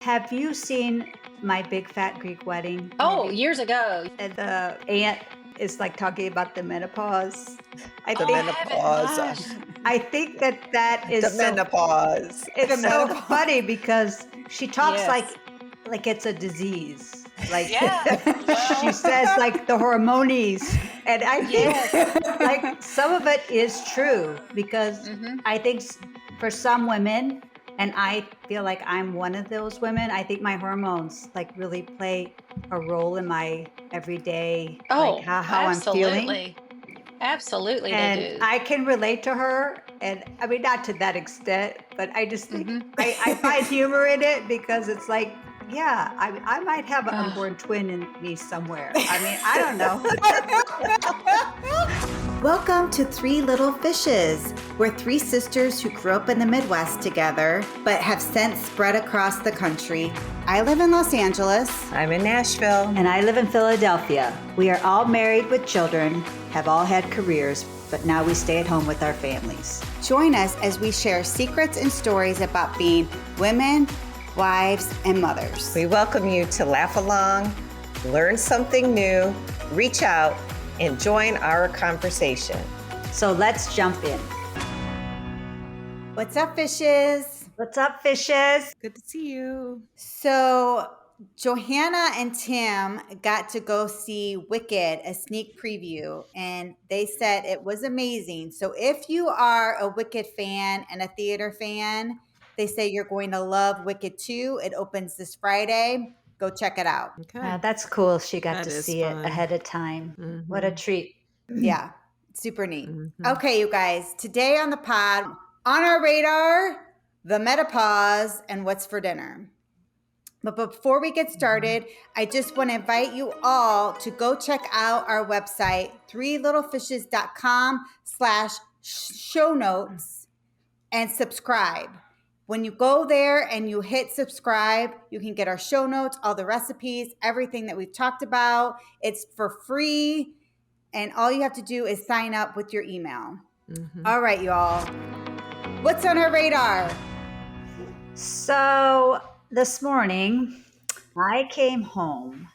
Have you seen My Big Fat Greek Wedding? Oh, Maybe? years ago. And the aunt is like talking about the menopause. I The Oh, I think haven't. menopause. Gosh. I think that is The so menopause. it's The so menopause. funny because she talks Yes. like it's a disease. Like Yeah. she Well, says like the hormones. And I think yes. like some of it is true because hmm I think for some women, and I feel like I'm one of those women, I think my hormones like really play a role in my everyday, like Oh, how I'm feeling. absolutely. Absolutely, they And do. I can relate to her. And I mean, not to that extent, but I just think hmm I find humor in it because it's like, yeah, I might have an Oh, unborn twin in me somewhere. I mean, I don't know. Welcome to Three Little Fishes. We're three sisters who grew up in the Midwest together, but have since spread across the country. I live in Los Angeles. I'm in Nashville. And I live in Philadelphia. We are all married with children, have all had careers, but now we stay at home with our families. Join us as we share secrets and stories about being women, wives, and mothers. We welcome you to laugh along, learn something new, reach out, and join our conversation. So let's jump in. What's up, fishes? What's up, fishes? Good to see you. So Johanna and Tim got to go see Wicked, a sneak preview, and they said it was amazing. So if you are a Wicked fan and a theater fan, they say you're going to love Wicked 2. It opens this Friday. Go check it out. Okay. That's cool. She got That to is see fun. it ahead of time. Mhm. What a treat. Yeah, super neat. Mhm. Okay, you guys, today on the pod, on our radar, the menopause and what's for dinner. But before we get started, I just want to invite you all to go check out our website, threelittlefishes.com/show notes and subscribe. When you go there and you hit subscribe, you can get our show notes, all the recipes, everything that we've talked about. It's for free. And all you have to do is sign up with your email. Mhm. All right, y'all. What's on our radar? So this morning, I came home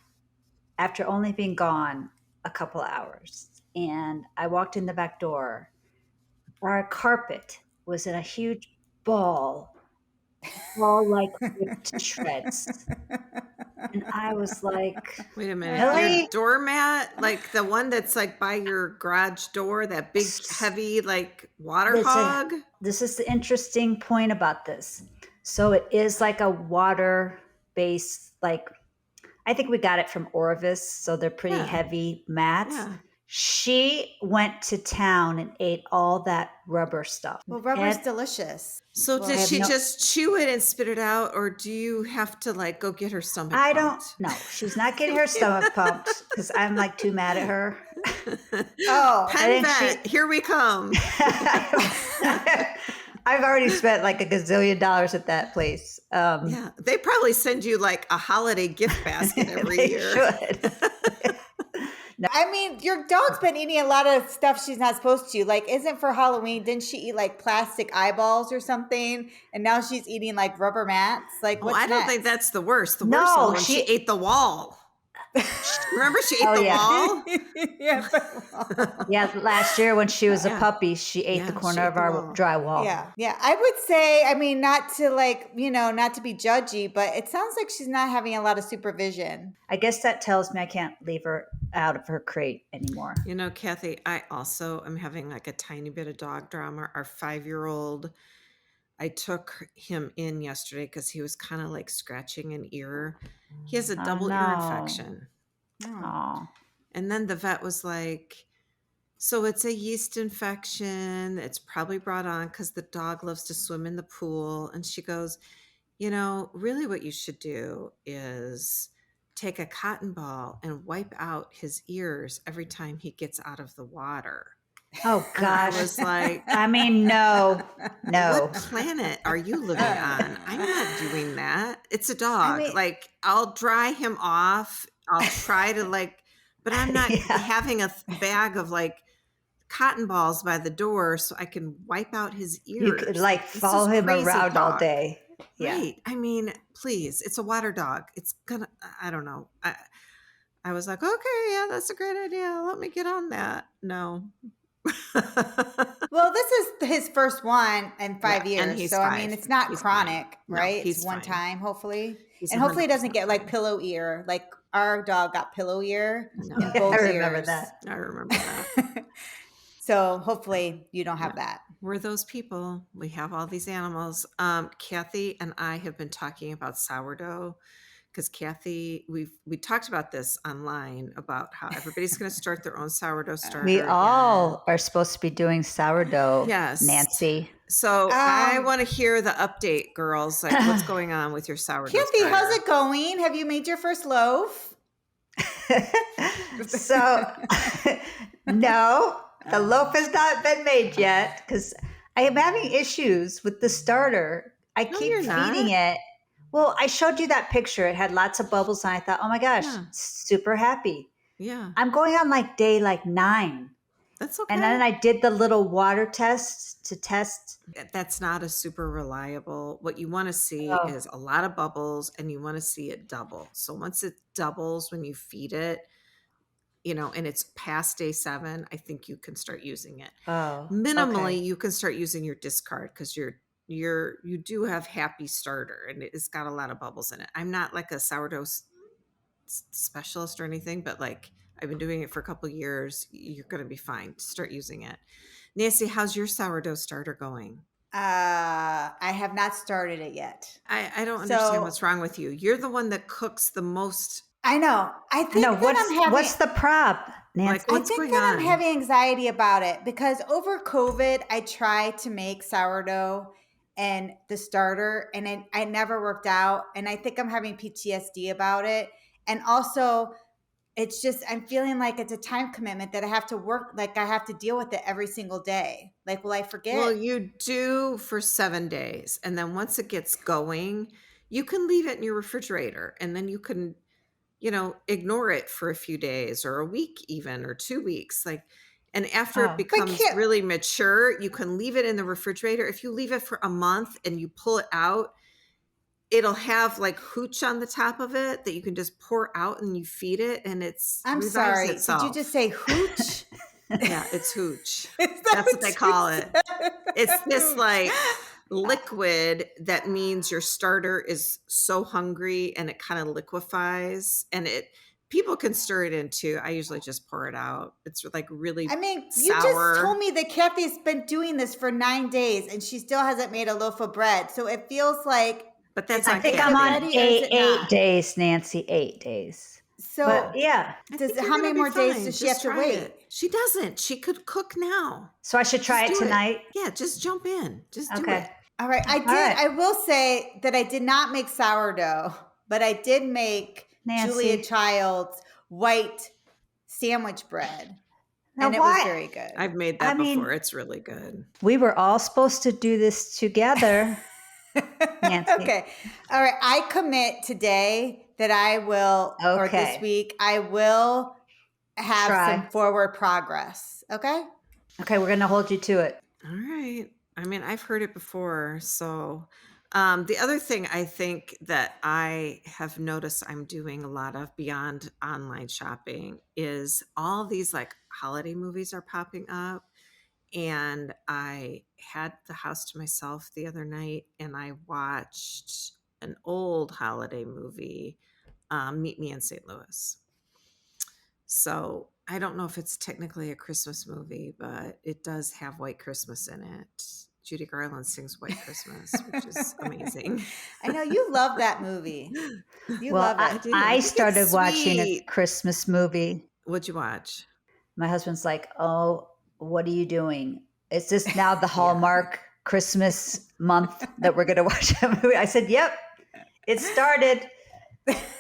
after only being gone a couple hours, and I walked in the back door. Our carpet was in a huge ball, all like ripped to shreds. And I was like, Wait a minute. really? Your doormat, like the one that's like by your garage door, that big, heavy, like water hog? This is the interesting point about this. So it is like a water-based, like, I think we got it from Orvis, so they're pretty Yeah. heavy mats. Yeah. She went to town and ate all that rubber stuff. Well, rubber's And- delicious. So Well, I did have she no- just chew it and spit it out, or do you have to like go get her stomach I don't pumped? know. She's not getting her stomach pumped because I'm like too mad at her. Oh, I Pen think vet, here we come. I've already spent like a gazillion dollars at that place. Yeah, they probably send you like a holiday gift basket every they year. should. I mean, your dog's been eating a lot of stuff she's not supposed to. Like, isn't for Halloween? Didn't she eat like plastic eyeballs or something? And now she's eating like rubber mats. Like, Oh, what's I don't next? think that's the worst. The No, worst one when she she- ate the wall. Remember, she ate Oh, the yeah. wall. yeah, but, Yeah, last year when she was a Yeah. puppy, she ate Yeah, the she corner ate of the our wall. drywall. yeah. I would say, I mean, not to like, not to be judgy, but it sounds like she's not having a lot of supervision. I guess that tells me I can't leave her out of her crate anymore. You know, Kathy, I also am having like a tiny bit of dog drama. Our 5-year-old, I took him in yesterday because he was kind of like scratching an ear. He has a Oh, double ear no. infection. Oh, And then the vet was like, so it's a yeast infection. It's probably brought on because the dog loves to swim in the pool. And she goes, really what you should do is take a cotton ball and wipe out his ears every time he gets out of the water. oh And I gosh. was like, I mean, no. what planet are you living on? I'm not doing that. It's a dog. mean- Like, I'll dry him off. I'll try to like, but I'm not Yeah. having a bag of like cotton balls by the door so I can wipe out his ears. You could like This follow is him crazy around all talk. day. Yeah. Right. I mean, please, it's a water dog. It's gonna, I don't know. I was like, okay, yeah, that's a great idea. Let me get on that. No. Well, this is his first one in Yeah, 5 and years. he's So, I mean, 5. it's not He's fine. chronic, No, right? It's he's one fine. time, hopefully. He's And hopefully it doesn't 100% get like fine. pillow ear. Like our dog got pillow ear I in know. I both remember ears. that. I remember that. So hopefully you don't Yeah. have that. We're those people. We have all these animals. Kathy and I have been talking about sourdough because Kathy, we talked about this online about how everybody's going to start their own sourdough starter. We again. all are supposed to be doing sourdough, Yes. Nancy. So I want to hear the update, girls. Like, what's going on with your sourdough Kathy, starter? how's it going? Have you made your first loaf? So, no, the loaf has not been made yet because I am having issues with the starter. I No, keep you're not. feeding it. Well, I showed you that picture. It had lots of bubbles, and I thought, oh my gosh, Yeah. super happy. Yeah, I'm going on like day like 9. that's okay. And then I did the little water test to test. That's not a super reliable. What you want to see Oh. is a lot of bubbles, and you want to see it double. So once it doubles when you feed it, and it's past day 7, I think you can start using it. Oh, Minimally, okay. you can start using your discard because you do have happy starter, and it's got a lot of bubbles in it. I'm not like a sourdough specialist or anything, but like I've been doing it for a couple of years. You're going to be fine. Start using it. Nancy, how's your sourdough starter going? I have not started it yet. I don't understand what's wrong with you. You're the one that cooks the most. I know. I think No, that I'm having. what's the prop, Nancy? Like, what's I think going that on? I'm having anxiety about it because over COVID, I tried to make sourdough and the starter, and I never worked out. And I think I'm having PTSD about it. And also, it's just, I'm feeling like it's a time commitment that I have to work, like I have to deal with it every single day. Like, will I forget? Well, you do for 7 days. And then once it gets going, you can leave it in your refrigerator, and then you can, ignore it for a few days or a week even, or 2 weeks. And after Oh. it becomes really mature, you can leave it in the refrigerator. If you leave it for a month and you pull it out, it'll have like hooch on the top of it that you can just pour out and you feed it, and I'm revives sorry. itself. Did you just say hooch? Yeah, it's hooch. Is that That's what they you call it. said? It's this like liquid that means your starter is so hungry and it kind of liquefies, and people can stir it in too. I usually just pour it out. It's like really I mean, sour. you just told me that Kathy's been doing this for 9 days and she still hasn't made a loaf of bread. So it feels like, But that's I on think Kathy. I'm on Ready or is it 8 not? days, Nancy. 8 days. so But yeah, I does think you're how many gonna be more days fine. does she Just have to try wait? it. She doesn't. She could cook now. so I should try Just it do tonight. Yeah, just jump in. Just do Okay. it. All right. All right. I will say that I did not make sourdough, but I did make Julia Nancy. Child's white sandwich bread. Now, And it why? was very good. I've made I that mean- before. It's really good. We were all supposed to do this together. Nancy. Okay. All right. I commit today that I will, or this Okay. week, I will have Try. some forward progress. Okay. Okay, we're going to hold you to it. All right. I mean, I've heard it before. So, the other thing I think that I have noticed I'm doing a lot of beyond online shopping is all these like holiday movies are popping up. And I had the house to myself the other night and I watched an old holiday movie, Meet Me in St. Louis. So I don't know if it's technically a Christmas movie, but it does have White Christmas in it. Judy Garland sings White Christmas, which is amazing. I know you love that movie. You Well, love it. do. I think it's started watching a sweet. Christmas movie. What'd you watch? My husband's like, "Oh, what are you doing? Is this now the Hallmark Christmas month that we're going to watch a movie?" I said, "Yep, it started."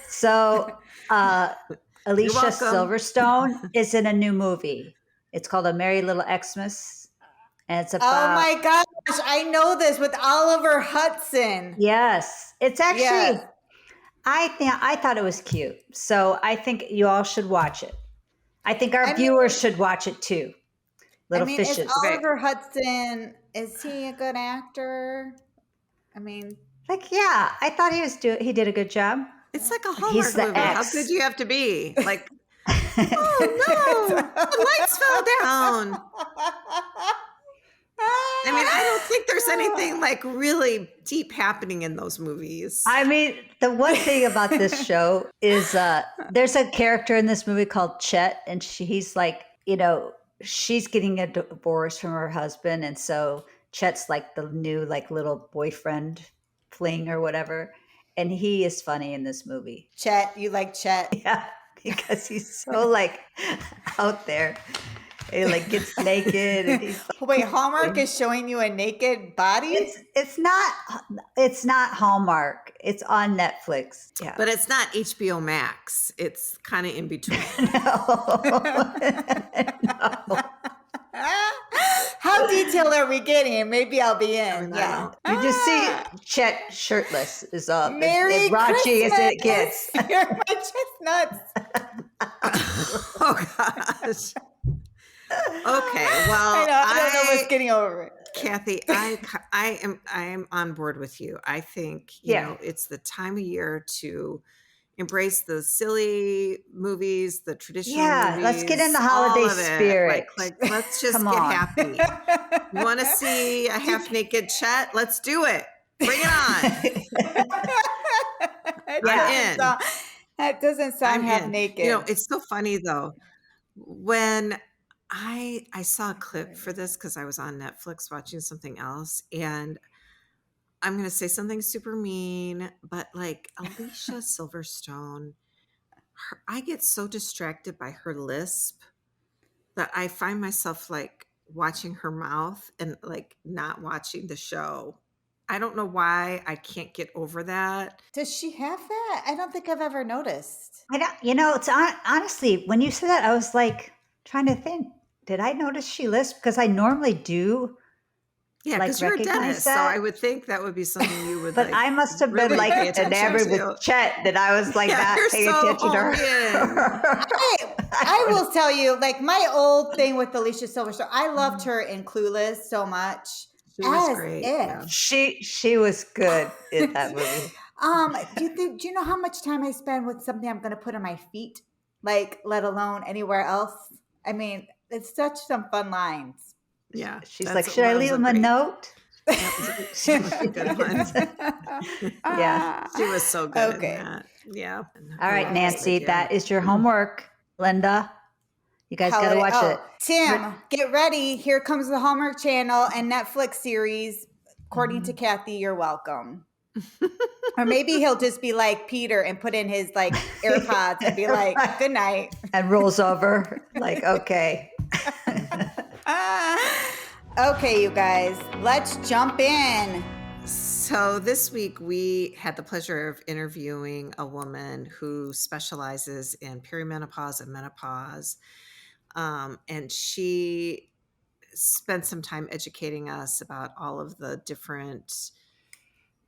So, Alicia welcome. Silverstone is in a new movie. It's called A Merry Little Xmas, and it's Oh about. my gosh. I know this with Oliver Hudson. Yes, it's actually. Yes. I thought it was cute, so I think you all should watch it. I think our I mean- viewers should watch it too. Little fishes. Is Oliver Hudson, is he a good actor? I mean, Like, yeah, I thought he did a good job. It's like a He's Hallmark the movie. How ex. good do you have to be? Like, oh no, the lights fell down. I mean, I don't think there's anything like really deep happening in those movies. I mean, the one thing about this show is there's a character in this movie called Chet, and he's like, she's getting a divorce from her husband, and so Chet's like the new like little boyfriend fling or whatever, and he is funny in this movie. Chet, you like Chet? Yeah, because he's so like out there. He like gets naked, and he's like, Wait, Hallmark is showing you a naked body? it's not Hallmark. It's on Netflix. Yeah, But it's not HBO Max. It's kind of in between. no. No. How detailed are we getting? Maybe I'll be in. I mean, I yeah. don't- You just see Chet shirtless is up. Merry as raunchy as it gets. Christmas. You're my chestnuts. Oh gosh. Okay, well, I don't know what's getting over it. Kathy, I am on board with you. I think it's the time of year to embrace the silly movies, the traditional Yeah, movies. let's get in the all holiday of it. spirit. Like let's just Come get on. happy. You want to see a half naked Chet? Let's do it. Bring it on. I'm in. That doesn't sound I'm half in. naked. It's so funny though. When I saw a clip for this because I was on Netflix watching something else, and I'm going to say something super mean, but like Alicia Silverstone, I get so distracted by her lisp that I find myself like watching her mouth and like not watching the show. I don't know why I can't get over that. Does she have that? I don't think I've ever noticed. I don't, it's honestly, when you said that, I was like trying to think, did I notice she lisped? Because I normally do. Yeah, like, because you're a recognize dentist, so that. I would think that would be something you would. But like, I must have really been like pay attention enamored to. with Chet that I was like Yeah, not you're paying so attention to her. I will tell you, like my old thing with Alicia Silverstone, I loved her in Clueless so much. She was As great. if. Yeah. She was good in that movie. Do you know how much time I spend with something I'm going to put on my feet? Like, let alone anywhere else. I mean, it's such some fun lines. Yeah. She's like, should I leave him a note? That was a good one. Yeah. She was so good Okay. in that. Yeah. All right, Right. Nancy, that is your homework. Linda, you guys got to watch it. Tim, get ready. Here comes the Hallmark Channel and Netflix series. According to Kathy, you're welcome. Or maybe he'll just be like Peter and put in his like AirPods and be like, good night. And rolls over like, okay. Okay, you guys, let's jump in. So this week we had the pleasure of interviewing a woman who specializes in perimenopause and menopause. And she spent some time educating us about all of the different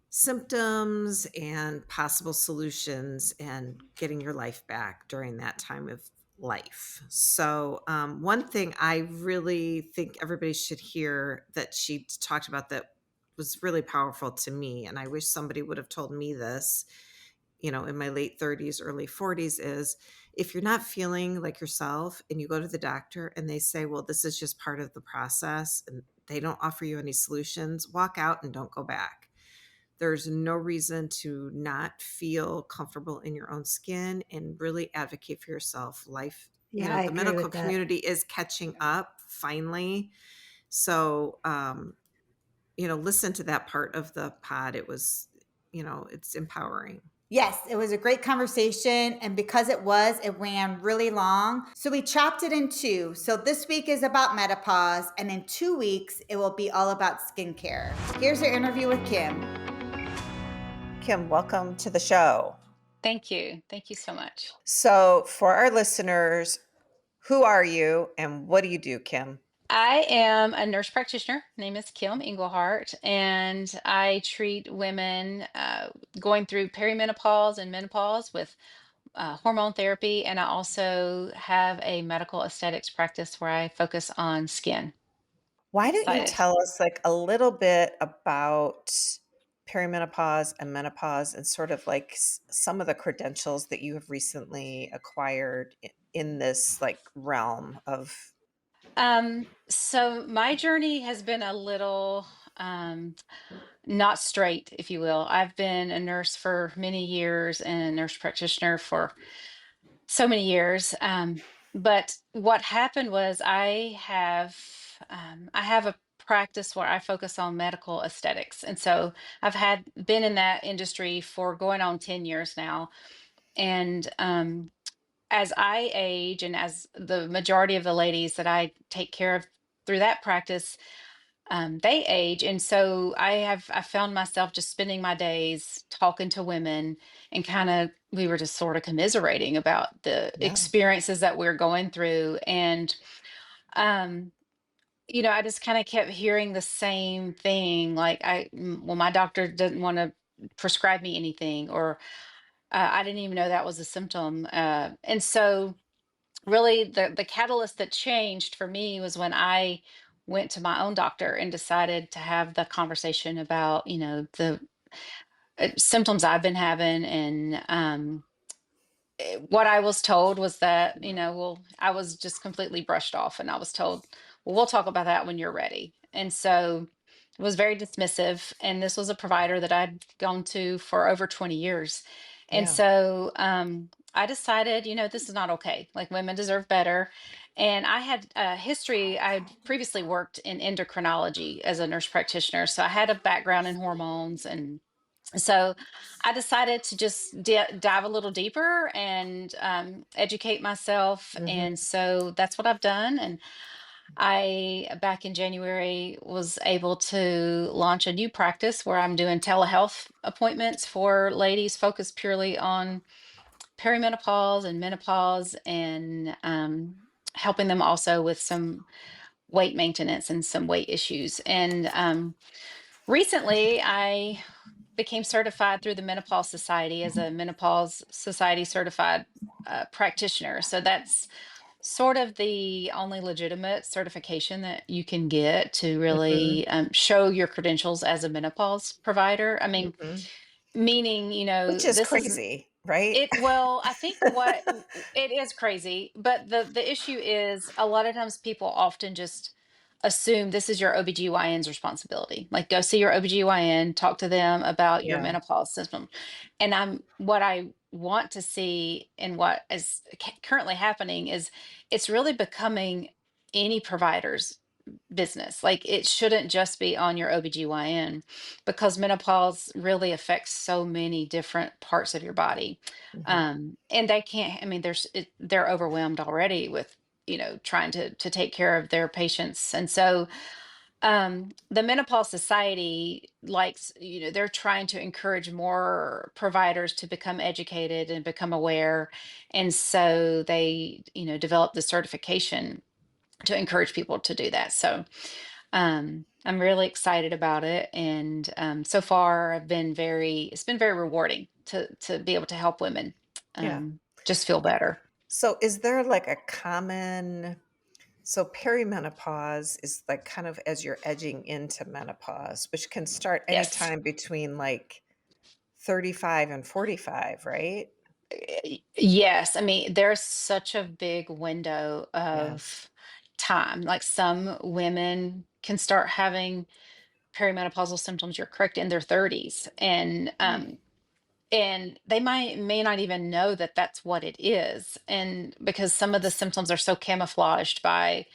symptoms and possible solutions and getting your life back during that time of life. So one thing I really think everybody should hear that she talked about that was really powerful to me, and I wish somebody would have told me this, in my late 30s, early 40s, is if you're not feeling like yourself and you go to the doctor and they say, well, this is just part of the process and they don't offer you any solutions, walk out and don't go back. There's no reason to not feel comfortable in your own skin and really advocate for yourself. Life, Yeah, I the agree medical with that. community is catching up finally. So, listen to that part of the pod. It was, it's empowering. Yes, it was a great conversation. And because it ran really long. So we chopped it in two. So this week is about menopause. And in 2 weeks, it will be all about skincare. Here's our interview with Kim. Kim, welcome to the show. Thank you. Thank you so much. So, for our listeners, who are you and what do you do, Kim? I am a nurse practitioner. Name is Kim Engelhardt, and I treat women going through perimenopause and menopause with hormone therapy. And I also have a medical aesthetics practice where I focus on skin. Why don't you Excited. tell us like a little bit about perimenopause and menopause and sort of like some of the credentials that you have recently acquired in this like realm of. So my journey has been a little not straight, if you will. I've been a nurse for many years and a nurse practitioner for so many years. But what happened was I have a practice where I focus on medical aesthetics. And so I've had been in that industry for going on 10 years now. And as I age and as the majority of the ladies that I take care of through that practice, they age. And so I found myself just spending my days talking to women and kind of, we were just sort of commiserating about the Yeah. experiences that we're going through. And, um, I just kind of kept hearing the same thing. Like well, my doctor didn't want to prescribe me anything, or I didn't even know that was a symptom. And so really the catalyst that changed for me was when I went to my own doctor and decided to have the conversation about, the symptoms I've been having. And what I was told was that, well, I was just completely brushed off, and I was told, well, we'll talk about that when you're ready. And so it was very dismissive. And this was a provider that I'd gone to for over 20 years. And Yeah. so I decided, this is not okay. Like, women deserve better. And I had a history. I had previously worked in endocrinology as a nurse practitioner. So I had a background in hormones. And so I decided to just dive a little deeper and educate myself. Hmm. And so that's what I've done. And back in January, was able to launch a new practice where I'm doing telehealth appointments for ladies focused purely on perimenopause and menopause, and helping them also with some weight maintenance and some weight issues. And recently, I became certified through the Menopause Society as a Menopause Society certified practitioner. So that's sort of the only legitimate certification that you can get to Hmm. really show your credentials as a menopause provider. I mean, Hmm. meaning, Which is this is crazy, right? it. Well, I think it is crazy, but the issue is a lot of times people often just assume this is your OBGYN's responsibility. Like, go see your OBGYN, talk to them about your Yeah. menopause system. And what I want to see, and what is currently happening, is it's really becoming any provider's business. Like, it shouldn't just be on your OBGYN, because menopause really affects so many different parts of your body. Hmm. And they can't, I mean, they're overwhelmed already with, trying to take care of their patients. And so the Menopause Society likes, they're trying to encourage more providers to become educated and become aware. And so they, develop the certification to encourage people to do that. So I'm really excited about it. And so far it's been very rewarding to be able to help women Yeah. just feel better. So is there like a common, so perimenopause is like kind of as you're edging into menopause, which can start Yes. anytime between like 35 and 45, right? Yes. I mean, there's such a big window Yeah. of time. Like, some women can start having perimenopausal symptoms, you're correct, in their 30s. And they may not even know that that's what it is, and because some of the symptoms are so camouflaged by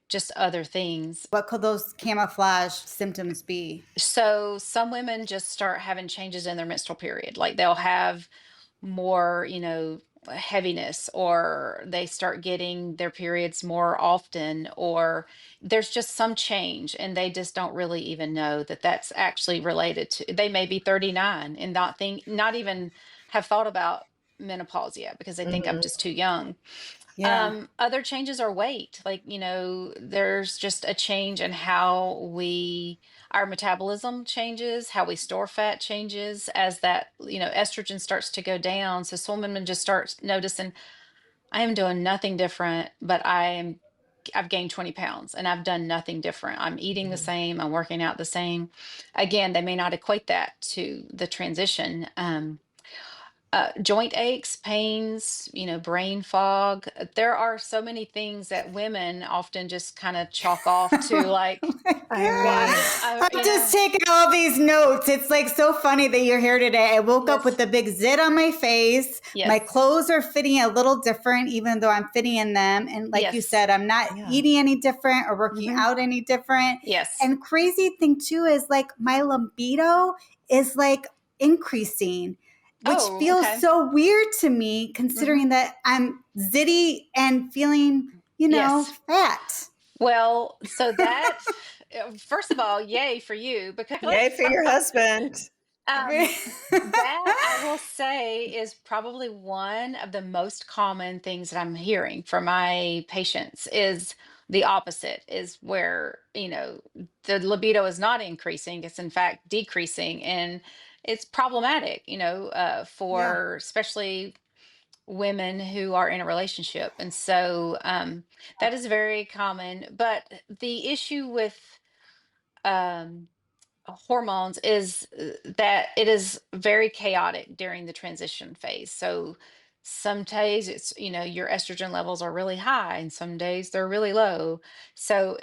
just other things. What could those camouflage symptoms be? So some women just start having changes in their menstrual period. Like, they'll have more, heaviness, or they start getting their periods more often, or there's just some change, and they just don't really even know that that's actually related to. They may be 39 and not even have thought about menopause yet, because they think I'm Hmm. just too young. Yeah. Other changes are weight. Like, there's just a change in how our metabolism changes, how we store fat changes as that, estrogen starts to go down. So some women just start noticing, I am doing nothing different, but I am I've gained 20 pounds and I've done nothing different. I'm eating the Mhm. same, I'm working out the same. Again, they may not equate that to the transition. Joint aches, pains, brain fog. There are so many things that women often just kind of chalk off to, Oh like, my I well, God. mean, I'm just taking all these notes. It's like so funny that you're here today. I woke up yes, with a big zit on my face. My yes, clothes are fitting a little different, even though I'm fitting in them. And like you yes, said, I'm not yeah. eating any different or working hmm out any different. yes. And crazy thing too is like my libido is like increasing, which Oh, feels okay. so weird to me hmm considering that I'm zitty and feeling, Yes. fat. Well, so that, first of all, yay for you, because Yay for your husband. um, that I will say is probably one of the most common things that I'm hearing from my patients is the opposite, is where, the libido is not increasing, it's in fact decreasing. And it's problematic, Yeah. for especially women who are in a relationship. And so that is very common. But the issue with um, hormones is that it is very chaotic during the transition phase. So some days it's, your estrogen levels are really high and some days they're really low. So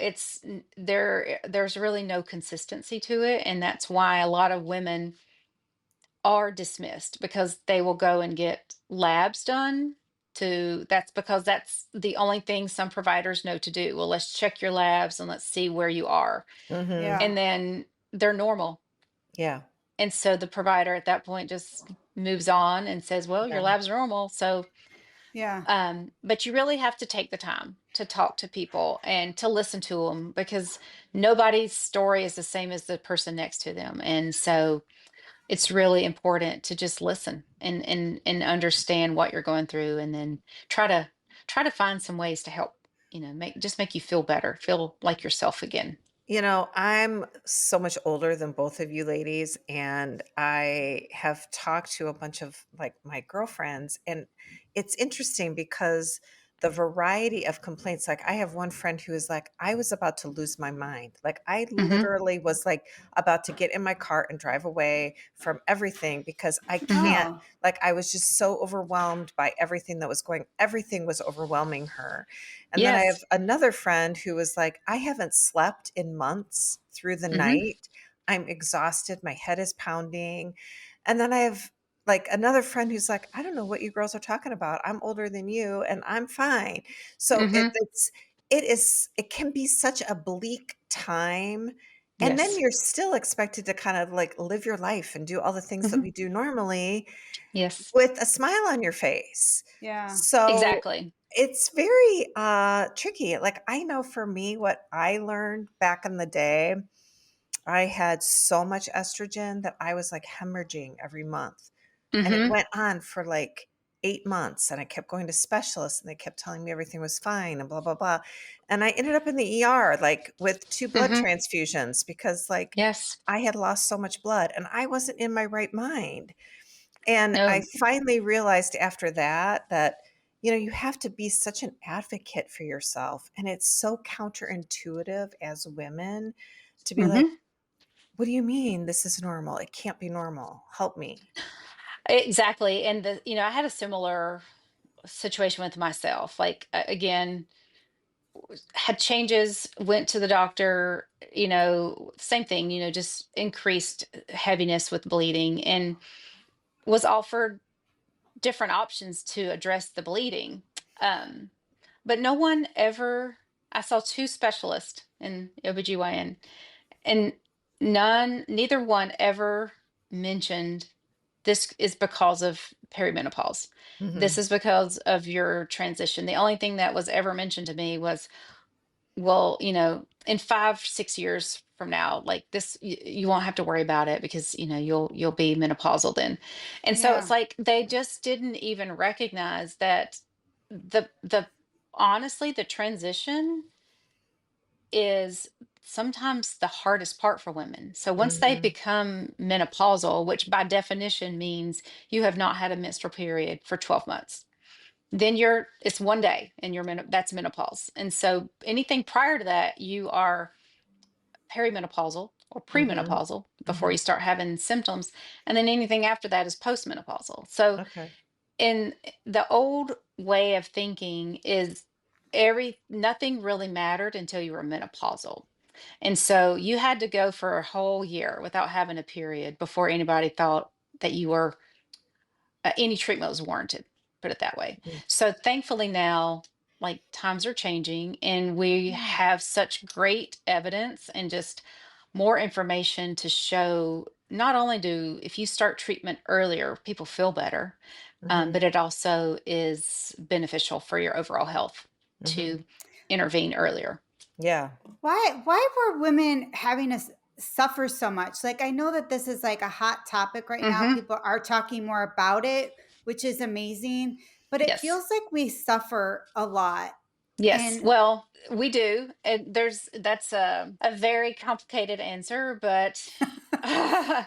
there's really no consistency to it. And that's why a lot of women are dismissed because they will go and get labs done. That's because that's the only thing some providers know to do. Well, let's check your labs and let's see where you are. Hmm. Yeah. And then they're normal. Yeah. And so the provider at that point just moves on and says, well, your Yeah. lab's normal. So, Yeah. but you really have to take the time to talk to people and to listen to them, because nobody's story is the same as the person next to them. And so it's really important to just listen and understand what you're going through, and then try to find some ways to help, make you feel better, feel like yourself again. I'm so much older than both of you ladies, and I have talked to a bunch of like my girlfriends, and it's interesting because the variety of complaints, like I have one friend who is like, I was about to lose my mind. Like I hmm literally was like about to get in my car and drive away from everything because I hmm can't, Oh. like I was just so overwhelmed by everything was overwhelming her. And then I have yes. another friend who was like, I haven't slept in months through the hmm night. I'm exhausted. My head is pounding. And then I have like another friend who's like, I don't know what you girls are talking about. I'm older than you and I'm fine. So hmm it can be such a bleak time. And then yes. you're still expected to kind of like live your life and do all the things that hmm we do normally yes, with a smile on your face. Yeah. So exactly. it's very tricky. Like I know for me, what I learned back in the day, I had so much estrogen that I was like hemorrhaging every month. And it hmm went on for like 8 months. And I kept going to specialists and they kept telling me everything was fine and blah, blah, blah. And I ended up in the ER like with two blood hmm transfusions because like yes. I had lost so much blood and I wasn't in my right mind. And I No. finally realized after that that, you have to be such an advocate for yourself. And it's so counterintuitive as women to be like, hmm what do you mean this is normal? It can't be normal. Help me. exactly. And I had a similar situation with myself. Like, again, had changes, went to the doctor, same thing, just increased heaviness with bleeding, and was offered different options to address the bleeding. Um, but no one ever, I saw two specialists in OBGYN, and neither one ever mentioned this is because of perimenopause. This Hmm. is because of your transition. The only thing that was ever mentioned to me was, well, in 5 6 years from now, like this, you won't have to worry about it because you'll be menopausal then. And so it's Yeah. like they just didn't even recognize that the honestly, the transition is sometimes the hardest part for women. So once they Hmm. become menopausal, which by definition means you have not had a menstrual period for 12 months, then it's 1 day and that's menopause. And so anything prior to that, you are perimenopausal or Mhm. premenopausal before Mhm. you start having symptoms. And then anything after that is postmenopausal. So Okay. in the old way of thinking is every nothing really mattered until you were menopausal. And so you had to go for a whole year without having a period before anybody thought that you were any treatment was warranted, put it that way. Mm. So thankfully now, like times are changing and we Yeah. have such great evidence and just more information to show not only do if you start treatment earlier, people feel better, Mhm. but it also is beneficial for your overall health Mhm. to intervene earlier. Yeah. Why were women having to suffer so much? Like, I know that this is like a hot topic right now. Hmm. People are talking more about it, which is amazing, but it Yes. feels like we suffer a lot. Yes, And well, we do. And that's a very complicated answer, but I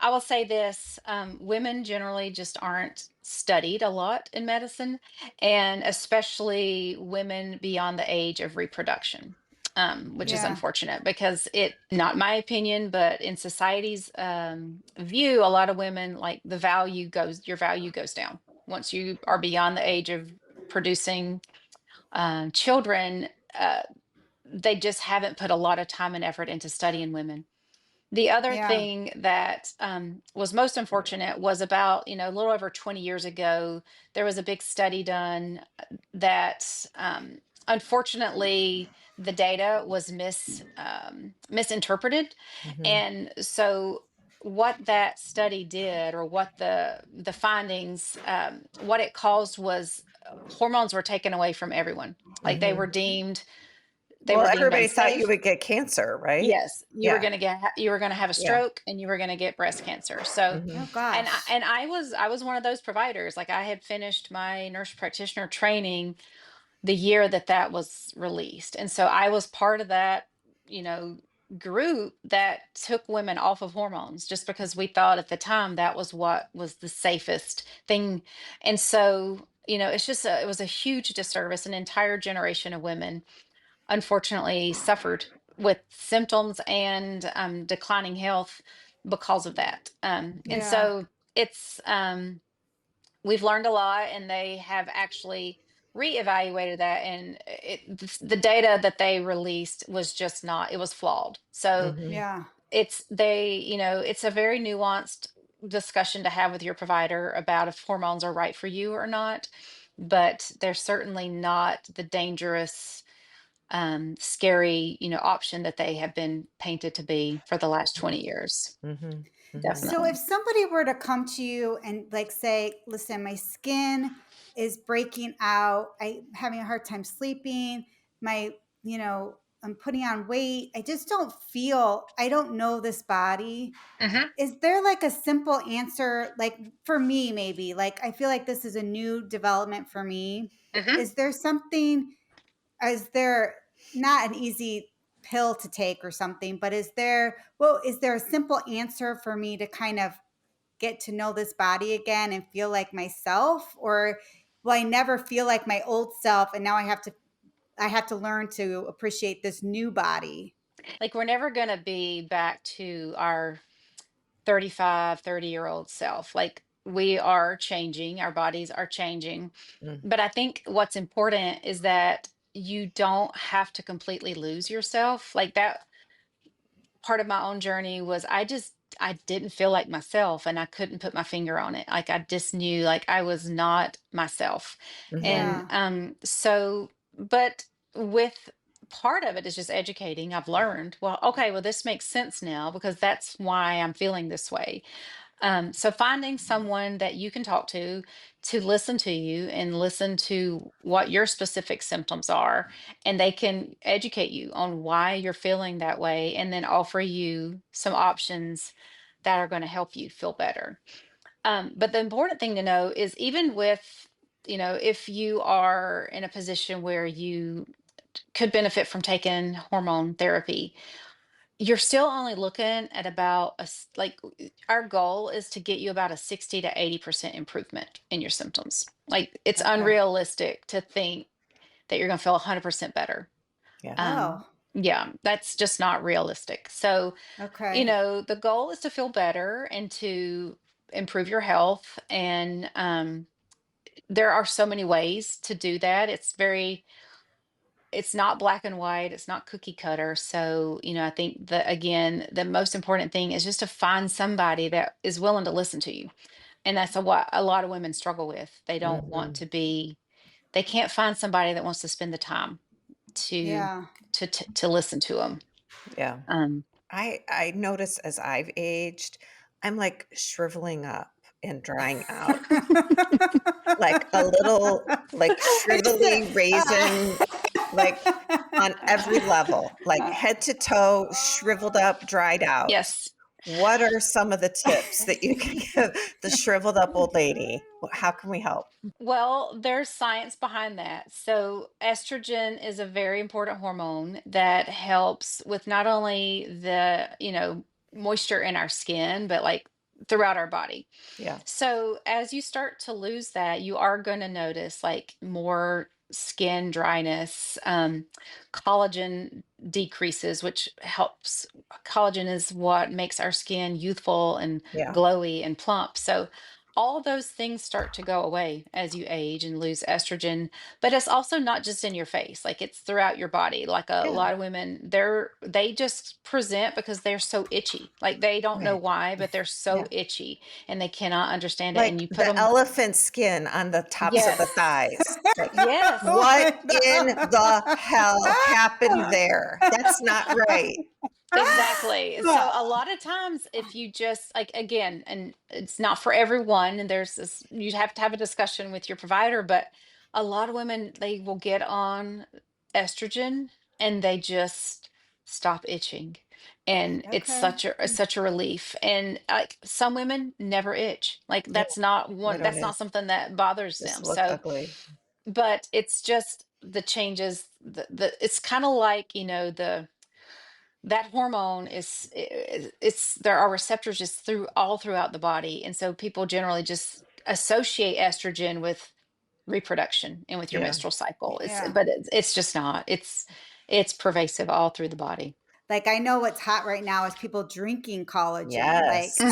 will say this: women generally just aren't studied a lot in medicine, and especially women beyond the age of reproduction, which is yeah, unfortunate because not my opinion, but in society's view, a lot of women like your value goes down once you are beyond the age of producing children, they just haven't put a lot of time and effort into studying women. The other yeah, thing that was most unfortunate was about, a little over 20 years ago, there was a big study done that unfortunately the data was misinterpreted. Mhm. And so what that study did or what the findings, what it caused was hormones were taken away from everyone. Like they were Mhm. deemed they Well, were deemed everybody thought you unsafe. would get cancer, right? Yes, Yeah. you were gonna have a Yeah. stroke and you were gonna get breast cancer. So, oh Mhm. gosh, and I was one of those providers. Like I had finished my nurse practitioner training the year that that was released, and so I was part of that, you know, group that took women off of hormones just because we thought at the time that was what was the safest thing. And so, it was a huge disservice. An entire generation of women unfortunately suffered with symptoms and declining health because of that. And Yeah. yeah, so it's we've learned a lot, and they have actually reevaluated that, and the data that they released was just not. It was flawed. So Mhm. yeah, it's a very nuanced discussion to have with your provider about if hormones are right for you or not, but they're certainly not the dangerous scary, option that they have been painted to be for the last 20 years. Mhm. Mhm. So if Definitely. somebody were to come to you and like say, listen, my skin is breaking out, I'm having a hard time sleeping, my, I'm putting on weight, I just don't feel, I don't know this body. Hmm. Is there like a simple answer, like for me, maybe, like I feel like this is a new development for me. Hmm. Is there something, is there not an easy pill to take or something, but is there a simple answer for me to kind of get to know this body again and feel like myself? Or will I never feel like my old self and now I have to learn to appreciate this new body? Like we're never going to be back to our 35, 30-year-old self. Like we are changing, our bodies are changing. Mm. But I think what's important is that you don't have to completely lose yourself. Like that part of my own journey was I didn't feel like myself and I couldn't put my finger on it. Like I just knew like I was not myself. Mhm. And Yeah. but with part of it is just educating. I've learned, well, okay, well this makes sense now because that's why I'm feeling this way. So finding someone that you can talk to listen to you and listen to what your specific symptoms are, and they can educate you on why you're feeling that way, and then offer you some options that are going to help you feel better. But the important thing to know is even with, if you are in a position where you could benefit from taking hormone therapy, you're still only looking at about like our goal is to get you about a 60 to 80% improvement in your symptoms. Like it's Okay. unrealistic to think that you're going to feel 100% better. Yeah. Um, Oh, yeah, that's just not realistic. So, okay. the goal is to feel better and to improve your health. And there are so many ways to do that. It's not black and white, it's not cookie cutter. So, I think again, the most important thing is just to find somebody that is willing to listen to you. And that's what a lot of women struggle with. They don't want Hmm. to be, they can't find somebody that wants to spend the time to Yeah. to listen to them. Yeah. Um, I notice as I've aged, I'm like shriveling up and drying out, like a little like I just did shrivelly raisin, like on every level, like head to toe, shriveled up, dried out. yes. What are some of the tips that you can give the shriveled up old lady? How can we help? Well, there's science behind that. So, estrogen is a very important hormone that helps with not only moisture in our skin, but like throughout our body. Yeah. So, as you start to lose that, you are going to notice like more skin dryness, collagen decreases, which helps. Collagen is what makes our skin youthful and Yeah. glowy and plump. So, all those things start to go away as you age and lose estrogen, but it's also not just in your face, like it's throughout your body. Like a Yeah. lot of women, they just present because they're so itchy, like they don't know Right. why, but they're so Yeah. itchy and they cannot understand it. And Like you put the them, elephant skin on the tops of the yes, thighs. Like, yes, Oh what my in the hell happened God. there? That's not right. exactly. So a lot of times, if you just like again, and it's not for everyone, and there's this, you have to have a discussion with your provider, but a lot of women, they will get on estrogen and they just stop itching. And Okay. it's such a relief. And like some women never itch. Like Yeah, I don't that's know. not something that bothers Just them. look So, ugly. but it's just the changes, it's kind of like, that hormone it's there are receptors just throughout the body, and so people generally just associate estrogen with reproduction and with your Yeah. menstrual cycle. Yeah. It's just not. It's pervasive all through the body. Like I know what's hot right now is people drinking collagen. Like Yes. Hmm.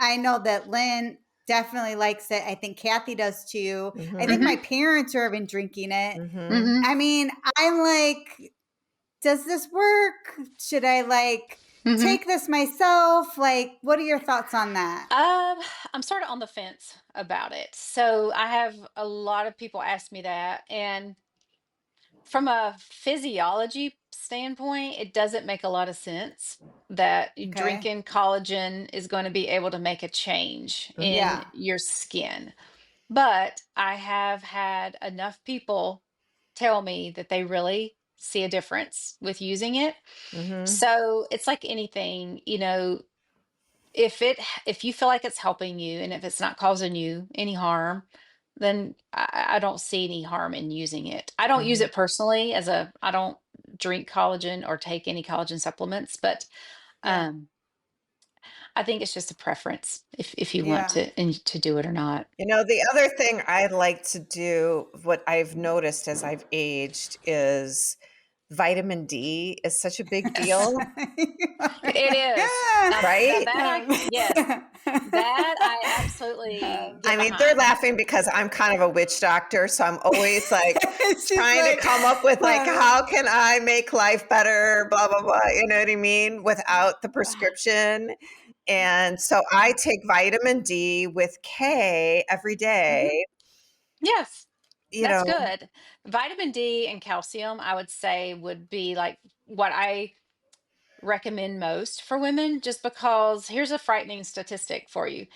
I know that Lynn definitely likes it. I think Kathy does too. I think Mhm. Hmm. my parents are even drinking it. Mhm. Hmm. I mean, I'm like, does this work? Should I like Hmm. take this myself? Like, what are your thoughts on that? I'm sort of on the fence about it. So I have a lot of people ask me that, and from a physiology standpoint, it doesn't make a lot of sense that Okay. drinking collagen is going to be able to make a change Mhm. in Yeah. your skin. But I have had enough people tell me that they really see a difference with using it. Mhm. So it's like anything, if you feel like it's helping you and if it's not causing you any harm, then I don't see any harm in using it. I don't use Mhm. it personally I don't drink collagen or take any collagen supplements, but Yeah. um I think it's just a preference if you want Yeah. to do it or not. The other thing I like to do, what I've noticed as I've aged, is vitamin D is such a big deal, It is. Now right? that yes, that I absolutely I get mean, they're behind. laughing because I'm kind of a witch doctor, so I'm always like She's trying to like, come up with like how can I make life better, blah blah blah, you know what I mean, without the prescription. And so I take vitamin D with K every Mhm. day, Yes, you that's know. good. Vitamin D and calcium, I would say, would be like what I recommend most for women, just because here's a frightening statistic for you.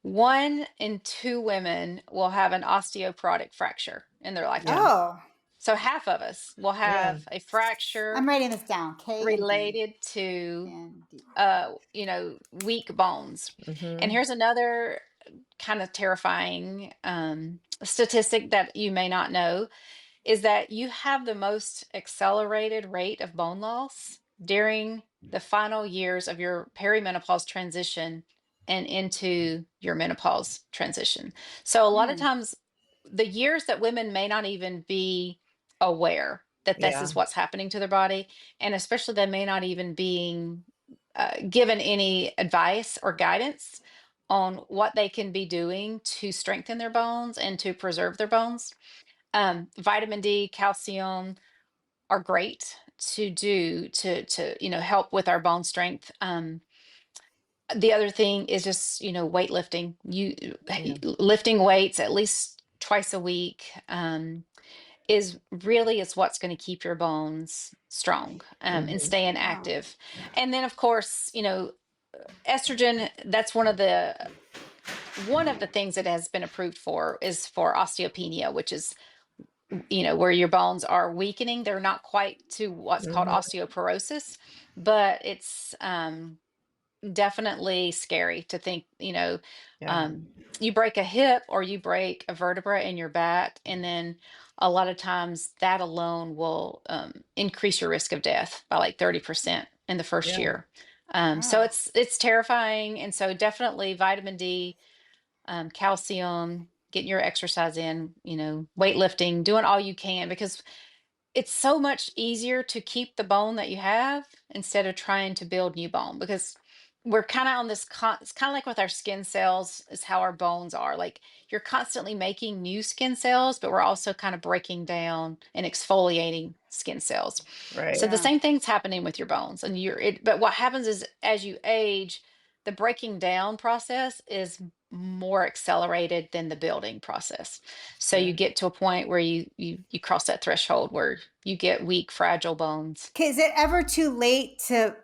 One in two women will have an osteoporotic fracture in their Yeah. lifetime. oh, So half of us will Yeah. have a fracture I'm writing this down. K and D related to and D. weak bones. And Mhm. here's another kind of terrifying statistic that you may not know, is that you have the most accelerated rate of bone loss during the final years of your perimenopause transition and into your menopause transition. So a lot of Hmm. times, the years that women may not even be aware that this Yeah. is what's happening to their body, and especially they may not even being given any advice or guidance on what they can be doing to strengthen their bones and to preserve their bones. Vitamin D, calcium are great to do to help with our bone strength. The other thing is just weightlifting. Yeah. Lifting weights at least twice a week is what's going to keep your bones strong, and Mhm. staying Wow. active. And then of course, estrogen, that's one of the things that has been approved for is for osteopenia, which is where your bones are weakening. They're not quite to what's called Mhm. osteoporosis, but it's definitely scary to think, Yeah. um, you break a hip or you break a vertebra in your back, and then a lot of times that alone will increase your risk of death by like 30% in the first Yeah. year. So Wow. it's terrifying, and so definitely vitamin D, calcium, getting your exercise in, weightlifting, doing all you can, because it's so much easier to keep the bone that you have instead of trying to build new bone, because we're kind of on this it's kind of like with our skin cells is how our bones are. Like, you're constantly making new skin cells, but we're also kind of breaking down and exfoliating skin cells. Right. So the Yeah. same thing's happening with your bones, and but what happens is, as you age, the breaking down process is more accelerated than the building process. So you Right. get to a point where you cross that threshold where you get weak, fragile bones. Okay, is it ever too late to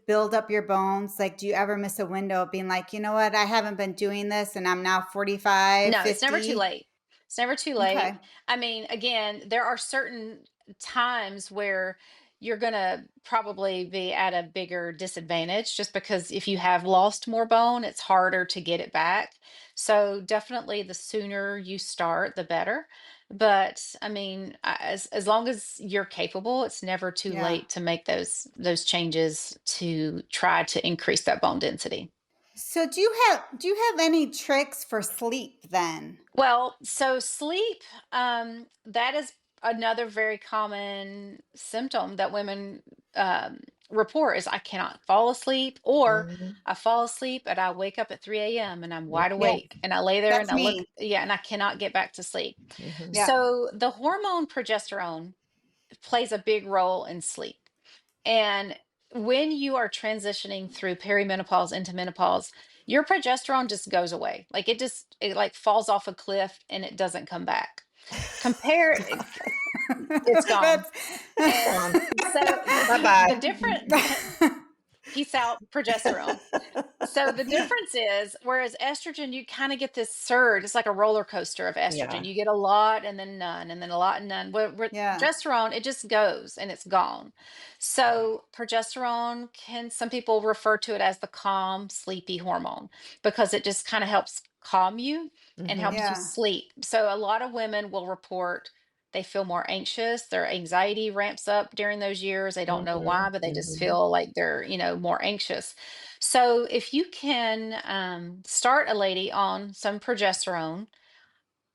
build up your bones? Like, do you ever miss a window of being like, you know what, I haven't been doing this and I'm now 45, No, it's never too 50? late. It's never too late. Okay. I mean, again, there are certain times where you're going to probably be at a bigger disadvantage, just because if you have lost more bone, it's harder to get it back. So definitely the sooner you start, the better. But I mean, as long as you're capable, it's never too Yeah. late to make those changes to try to increase that bone density. So do you have any tricks for sleep then? Well, so sleep, that is another very common symptom that women um, report is, I cannot fall asleep, or Mhm. I fall asleep and I wake up at 3 a.m. and I'm Yep. wide Yes, awake and I lay there and that's I look, me. yeah, and I cannot get back to sleep. Mhm. Yeah. So the hormone progesterone plays a big role in sleep. And when you are transitioning through perimenopause into menopause, your progesterone just goes away. Like, it like falls off a cliff and it doesn't come back. Compare it's gone. That's Gone. So the Bye-bye. different peace out progesterone. So the difference is, whereas estrogen, you kind of get this surge. It's like a roller coaster of estrogen. Yeah. You get a lot and then none, and then a lot and none. With Yeah. progesterone, it just goes and it's gone. So progesterone, some people refer to it as the calm, sleepy hormone, because it just kind of helps calm you and Mhm. helps you Yeah. sleep. So a lot of women will report they feel more anxious. Their anxiety ramps up during those years. They don't know Mhm. why, but they just Mhm. feel like they're, more anxious. So if you can start a lady on some progesterone,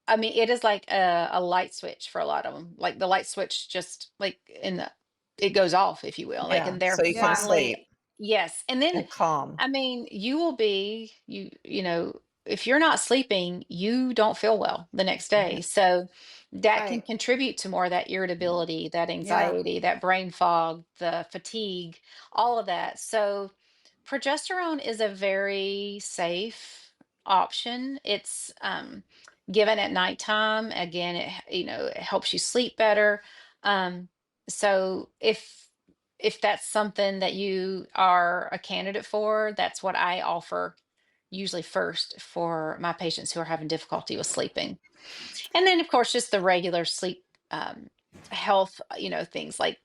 I mean, it is like a light switch for a lot of them. Like, the light switch just like it goes off, if you will. Like, Yeah. and So they're you can Yeah. finally, sleep yes. And then, and calm. I mean, you will be, if you're not sleeping, you don't feel well the next day. Right. So that can Right. contribute to more of that irritability, that Yeah. anxiety, that brain fog, the fatigue, all of that. So progesterone is a very safe option. It's given at nighttime. Again, it helps you sleep better. So if that's something that you are a candidate for, that's what I offer usually first for my patients who are having difficulty with sleeping. And then, of course, just the regular sleep health, things like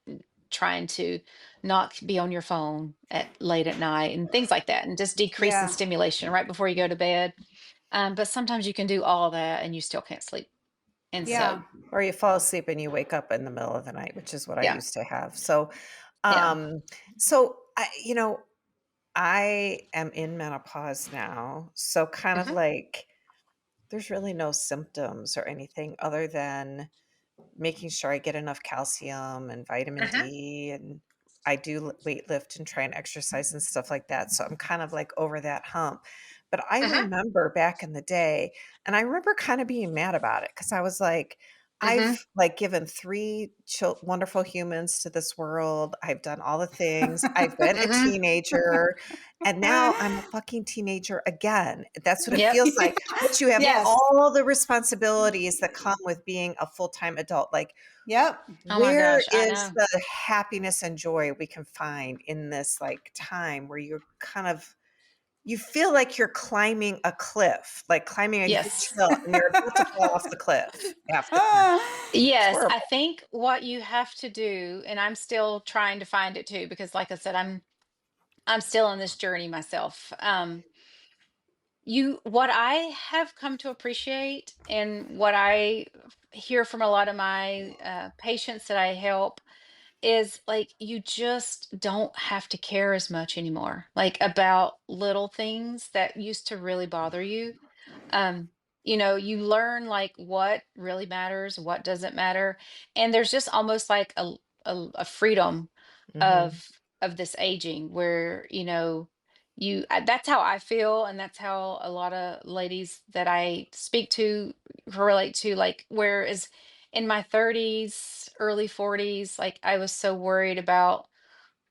trying to not be on your phone at late at night and things like that, and just decrease the Yeah. stimulation right before you go to bed. But sometimes you can do all that and you still can't sleep. And Yeah. so, Or you fall asleep and you wake up in the middle of the night, which is what I yeah. used to have. So Yeah. Um, so I am in menopause now, so kind of Hmm. like there's really no symptoms or anything other than making sure I get enough calcium and vitamin Hmm. D, and I do weight lift and try and exercise and stuff like that, so I'm kind of, like, over that hump. But I Hmm. remember back in the day, and I remember kinda being mad about it because I was like, Hmm. "I've, like, given 3 wonderful humans to this world. I've done all the things. I've been a Hmm. teenager, and now I'm a fucking teenager again." That's what it Yep. feels like, but you have Yes. all the responsibilities that come with being a full-time adult, like, Yep. Oh my where gosh, I is know. the happiness and joy we can find in this, like, time where you're kind of you feel like you're climbing a cliff, like climbing a huge Yes. hill, and you're about to fall off the cliff half the time. It's Yes, I horrible. think what you have to do, and I'm still trying to find it too, because like I said, I'm still on this journey myself. What I have come to appreciate, and what I hear from a lot of my patients that I help, is like you just don't have to care as much anymore, like about little things that used to really bother you. um you learn like what really matters, what doesn't matter, and there's just almost like a freedom Mhm. of this aging where that's how I feel, and that's how a lot of ladies that I speak to relate to, like whereas in my 30s, early 40s, like I was so worried about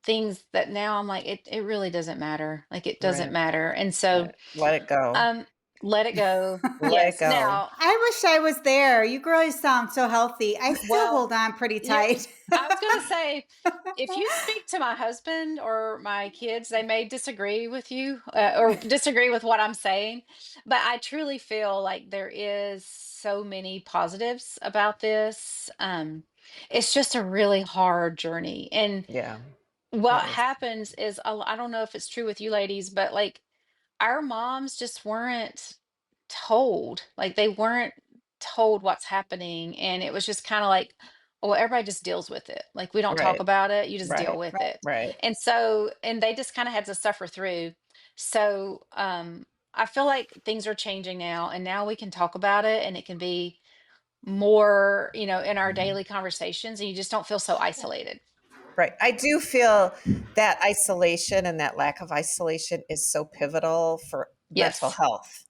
things that now I'm like it really doesn't matter, like it doesn't Right, matter. And so right. Let it go. um, let it go. Let it Yes. go. Now, I wish I was there. You girls sound so healthy. I still well, hold on pretty yeah, tight. I was gonna say, if you speak to my husband or my kids, they may disagree with you or disagree with what I'm saying, but I truly feel like there is so many positives about this. It's just a really hard journey, and Yeah, what it is. happens is I don't know if it's true with you ladies, but like our moms just weren't told. Like they weren't told what's happening. And it was just kind of like, oh, well, everybody just deals with it. Like we don't talk Right, about it. You just deal right, with it. right. And they just kind of had to suffer through. So I feel like things are changing now. And now we can talk about it, and it can be more, in our Mhm. daily conversations, and you just don't feel so isolated. Right. I do feel that isolation and that lack of isolation is so pivotal for mental Yes. health.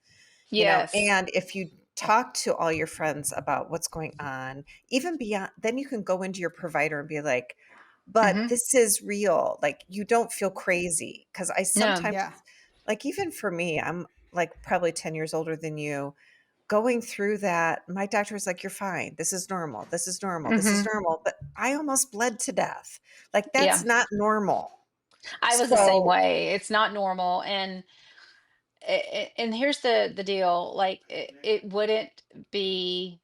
Yes. And if you talk to all your friends about what's going on, even beyond, then you can go into your provider and be like, but Hmm. this is real. Like, you don't feel crazy. Cause I No. sometimes, Yeah. like, even for me, I'm like probably 10 years older than you. Going through that, my doctor was like, "You're fine. This is normal. This is normal. This is Hmm. normal." But I almost bled to death. Like, that's Yeah. not normal. I was the same So way. It's not normal. And here's the deal, like it wouldn't be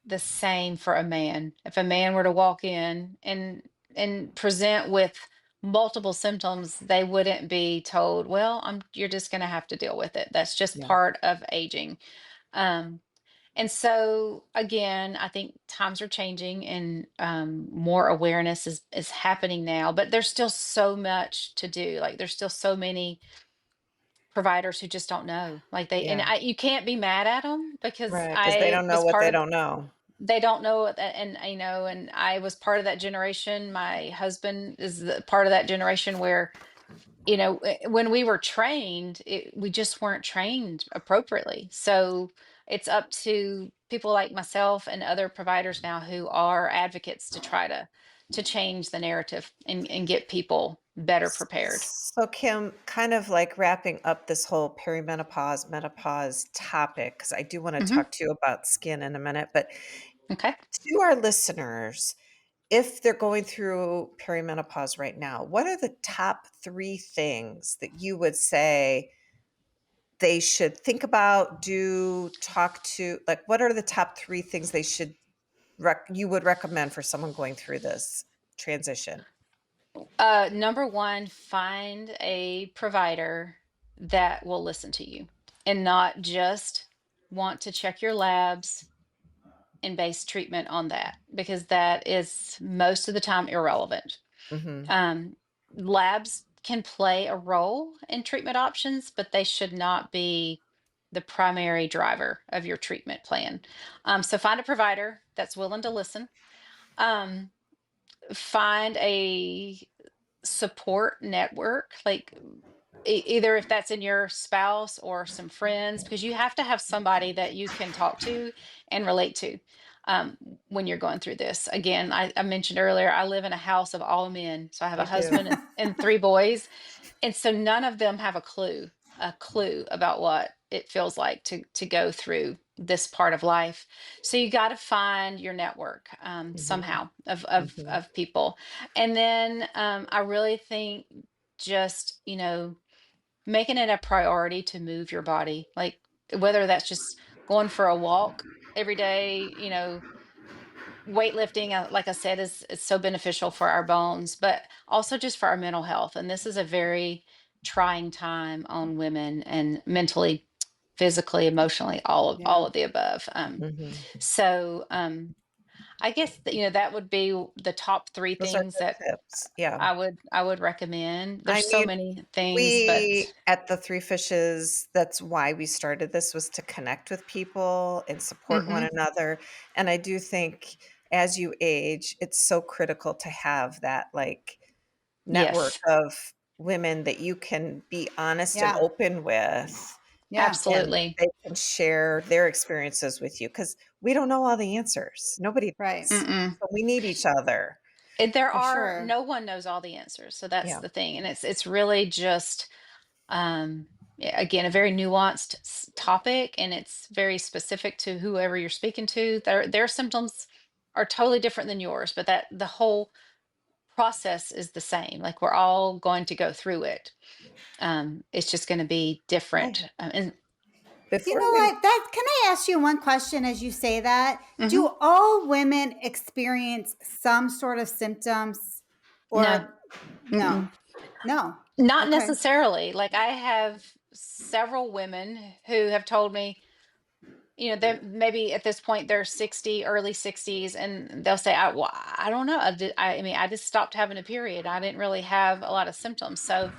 the same for a man. If a man were to walk in and present with multiple symptoms, they wouldn't be told, well, you're just going to have to deal with it. That's just yeah, part of aging. um and so again, I think times are changing, and more awareness is happening now, but there's still so much to do. Like there's still so many providers who just don't know. Like yeah, you can't be mad at them, because right, because they I don't know was what part they of, don't know. they don't know that. And and I was part of that generation. My husband is part of that generation where, when we were trained, we just weren't trained appropriately. So it's up to people like myself and other providers now who are advocates to try to change the narrative and get people better prepared. So, Kim, kind of like wrapping up this whole perimenopause, menopause topic, because I do want to Hmm. talk to you about skin in a minute, but Okay. to our listeners, if they're going through perimenopause right now, what are the top 3 things that you would say they should think about, do, talk to? Like, what are the top 3 things they should you would recommend for someone going through this transition? Number one, find a provider that will listen to you and not just want to check your labs and base treatment on that, because that is most of the time irrelevant. Mhm. Um, Labs can play a role in treatment options, but they should not be the primary driver of your treatment plan. So find a provider that's willing to listen. Um, find a support network, like either if that's in your spouse or some friends, because you have to have somebody that you can talk to and relate to um, when you're going through this. Again, I mentioned earlier, I live in a house of all men. So I have a You do. husband and three boys. And so none of them have a clue about what it feels like to go through this part of life. So you got to find your network Mhm. somehow of Mhm. of people. And then I really think just, making it a priority to move your body, like whether that's just going for a walk every day, weightlifting, like I said, is so beneficial for our bones, but also just for our mental health. And this is a very trying time on women, and mentally, physically, emotionally, Yeah. all of the above. Mhm. So I guess that, that would be the top three Those are things that good tips. Yeah. I would recommend. There's I so mean, many things, but we at the Three Fishes, that's why we started this, was to connect with people and support one hmm another. And I do think as you age, it's so critical to have that like network yes, of women that you can be honest and Yeah. open with, Yeah. and absolutely. they can share their experiences with you because we don't know all the answers. Nobody Right. does. Mm-mm. So we need each other. There For are sure. no one knows all the answers, so that's Yeah. the thing, and it's really just again a very nuanced topic, and it's very specific to whoever you're speaking to. Their symptoms are totally different than yours, but that the whole process is the same. Like we're all going to go through it. It's just going to be Hey, different. And You before know we what? That can I ask you one question as you say that? mhm. Do all women experience some sort of symptoms No, or no? mm-mm. No. Not Okay. necessarily. Like I have several women who have told me, they maybe at this point they're 60, early 60s, and they'll say, well, I don't know. I mean, I just stopped having a period. I didn't really have a lot of symptoms. So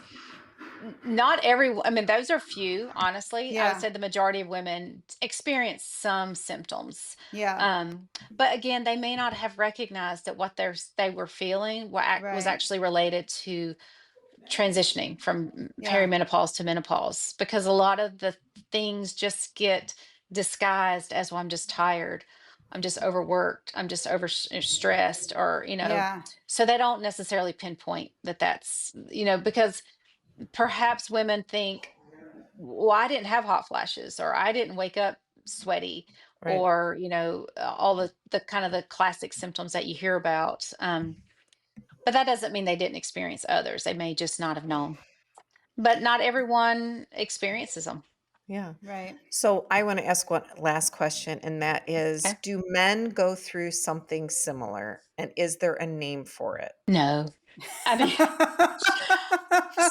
not every, I mean, those are few, honestly. I would Yeah. say the majority of women experience some symptoms. Yeah. Um, but again, they may not have recognized that what they were feeling was Right. actually related to transitioning from Yeah. perimenopause to menopause, because a lot of the things just get disguised as, well, I'm just tired, I'm just overworked, I'm just stressed, or Yeah. so they don't necessarily pinpoint that that's, because perhaps women think, well, I didn't have hot flashes, or I didn't wake up sweaty, right. or all the kind of the classic symptoms that you hear about. But that doesn't mean they didn't experience others. They may just not have known. But not everyone experiences them. Yeah. Right. So I want to ask one last question, and that is, Okay. do men go through something similar? And is there a name for it? No. I mean,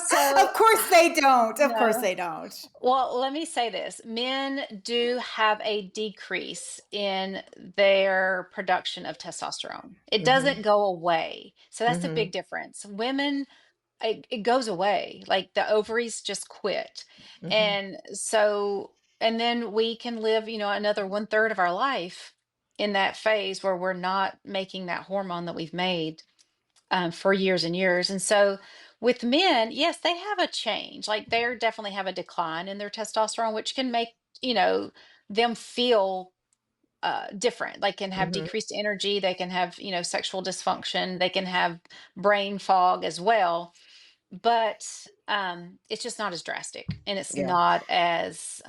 so Of course they don't. Of course no. they don't. Well, let me say this. Men do have a decrease in their production of testosterone. It doesn't Mhm. go away. So that's the big Mhm. difference. Women, it goes away. Like the ovaries just quit. Mhm. And so, and then we can live, another one third of our life in that phase where we're not making that hormone that we've made for years and years. And so with men, yes, they have a change. Like they definitely have a decline in their testosterone, which can make, you know, them feel different. They can have Mhm. decreased energy. They can have, sexual dysfunction. They can have brain fog as well. But it's just not as drastic, and it's Yeah. not as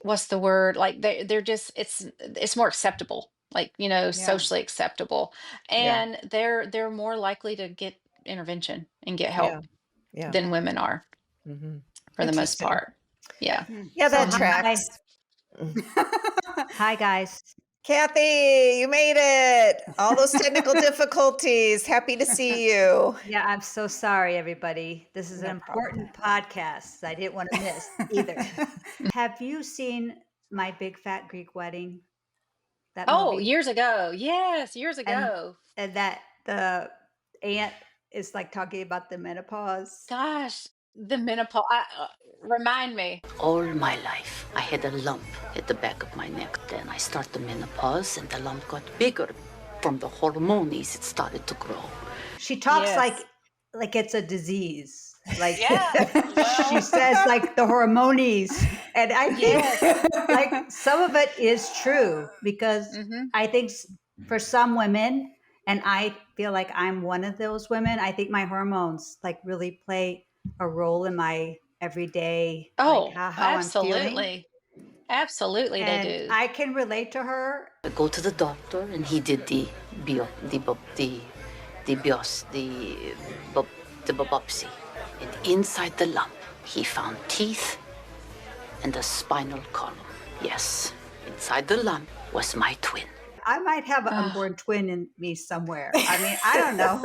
what's the word? Like they're just it's more acceptable, like Yeah. socially acceptable, Yeah. and they're more likely to get intervention and get Yeah. help Yeah. than women are Mhm. for the most Interesting. part. Yeah. Hmm. Yeah, So that So tracks. hi, hi guys. Kathy, you made it. All those technical difficulties. Happy to see you. Yeah, I'm so sorry, everybody. This is an No problem. important podcast I didn't want to miss either. Have you seen My Big Fat Greek Wedding? That Oh, movie? years ago. Yes, years And ago. that the aunt is like talking about the menopause. Gosh, the menopause. Remind me. All my life, I had a lump at the back of my neck. Then I started menopause, and the lump got bigger. From the hormones, it started to grow. She talks Yes. like it's a disease. Like Yeah. she Well, says like the hormones. And I think yes. like some of it is true because Hmm. I think for some women, and I feel like I'm one of those women, I think my hormones like really play a role in my everyday, like Oh, how I'm feeling. absolutely. Absolutely, they And do. I can relate to her. I go to the doctor, and he did bio, the, bu- the bios, bu- the biopsy. And inside the lump, he found teeth and a spinal column. Yes, inside the lump was my twin. I might have an Oh, unborn twin in me somewhere. I mean, I don't know.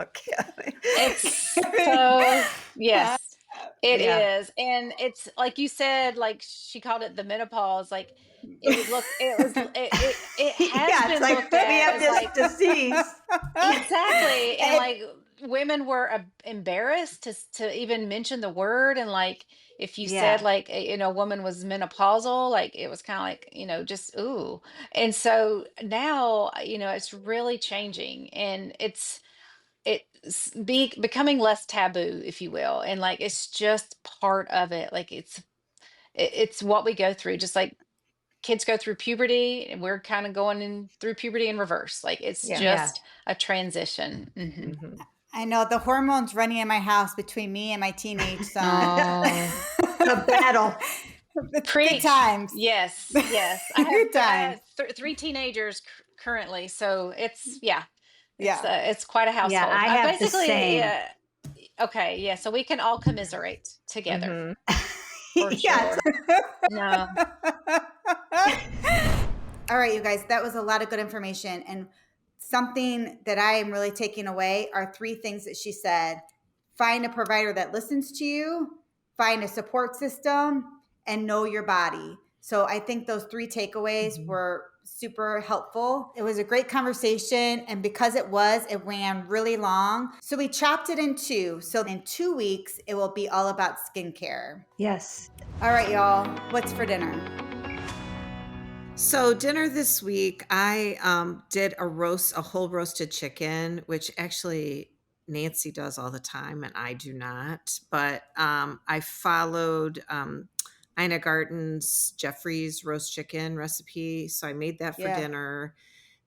Okay. it's so, yes, it Yeah. is. And it's like you said, like she called it the menopause. Like it was look, it was, it has Yeah, it's been like looked we at have as this like, disease. exactly. And And- like women were embarrassed to even mention the word. And like if you said Yeah. like a woman was menopausal, like it was kind of like, just ooh. And so now, it's really changing, and it's becoming less taboo, if you will. And like it's just part of it. Like it's what we go through, just like kids go through puberty, and we're kind of going in through puberty in reverse. Like it's Yeah. Yeah. just a transition. Hmm. I know the hormones running in my house between me and my teenage son. Oh, The battle. Good preach. times. Yes, yes. I have Good times. three teenagers currently, so yeah, Yeah. it's quite a Yeah, household. I have the Basically, same. yeah. Okay, yeah. So we can all commiserate together Hmm. for Yes. sure. No. All right, you guys, that was a lot of good information. And something that I am really taking away are three things that she said: find a provider that listens to you, find a support system, and know your body. So I think those three takeaways were super helpful. It was a great conversation. And because it ran really long. So we chopped it in two. So in 2 weeks, it will be all about skincare. Yes. All right, y'all, what's for dinner? So dinner this week, I did a whole roasted chicken, which actually Nancy does all the time, and I do not. But I followed Ina Garten's Jeffrey's roast chicken recipe, so I made that for Yeah. dinner.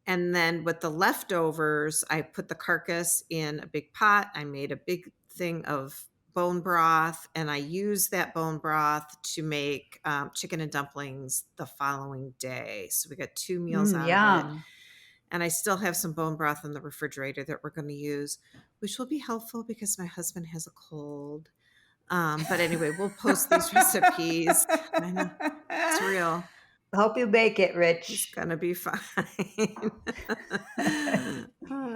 And then with the leftovers, I put the carcass in a big pot. I made a big thing of bone broth, and I used that bone broth to make chicken and dumplings the following day. So we got 2 meals out of it. Yum. And I still have some bone broth in the refrigerator that we're going to use, which will be helpful because my husband has a cold. But anyway, we'll post these recipes. I know, it's real. Hope you make it, It's Rich. gonna be fine.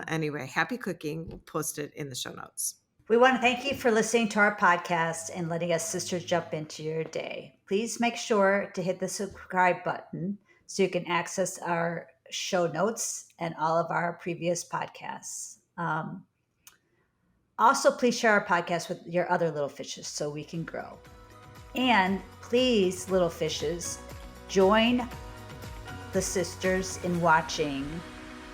Anyway, happy cooking. We'll post it in the show notes. We want to thank you for listening to our podcast and letting us sisters jump into your day. Please make sure to hit the subscribe button so you can access our show notes and all of our previous podcasts. Also, please share our podcast with your other little fishes so we can grow. And please, little fishes, join the sisters in watching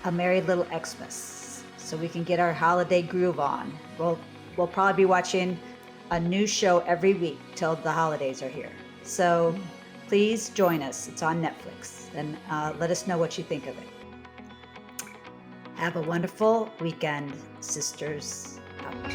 A Merry Little Xmas so we can get our holiday groove on. We'll probably be watching a new show every week till the holidays are here. So please join us. It's on Netflix, and let us know what you think of it. Have a wonderful weekend, sisters out.